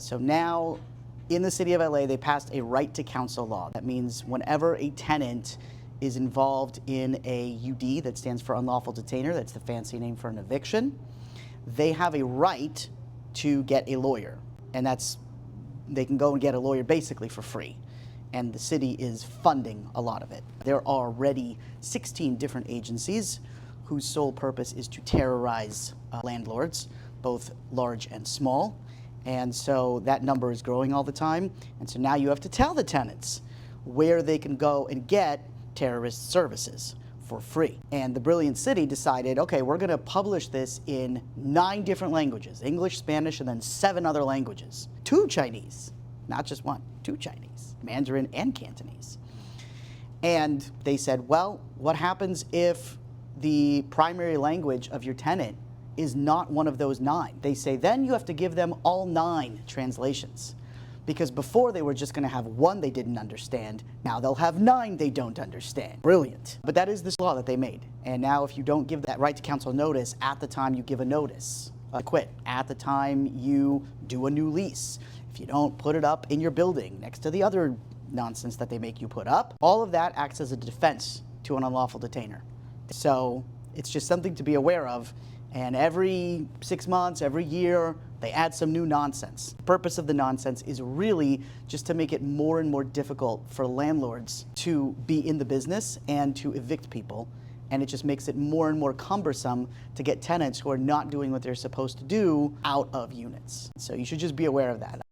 So now in the city of LA, they passed a right to counsel law. That means whenever a tenant is involved in a UD, that stands for unlawful detainer, that's the fancy name for an eviction, they have a right to get a lawyer. And they can go and get a lawyer basically for free. And the city is funding a lot of it. There are already 16 different agencies whose sole purpose is to terrorize landlords, both large and small. And so that number is growing all the time. And so now you have to tell the tenants where they can go and get terrorist services for free. And the brilliant city decided, okay, we're going to publish this in 9 different languages, English, Spanish, and then 7 other languages. 2 Chinese, not just 1, 2 Chinese, Mandarin and Cantonese. And they said, well, what happens if the primary language of your tenant is not one of those 9? They say, then you have to give them all 9 translations. Because before they were just going to have 1 they didn't understand. Now they'll have 9 they don't understand. Brilliant. But that is this law that they made. And now if you don't give that right to counsel notice at the time you give a notice, quit, at the time you do a new lease, if you don't put it up in your building next to the other nonsense that they make you put up, all of that acts as a defense to an unlawful detainer. So it's just something to be aware of. And every 6 months, every year, they add some new nonsense. The purpose of the nonsense is really just to make it more and more difficult for landlords to be in the business and to evict people. And it just makes it more and more cumbersome to get tenants who are not doing what they're supposed to do out of units. So you should just be aware of that.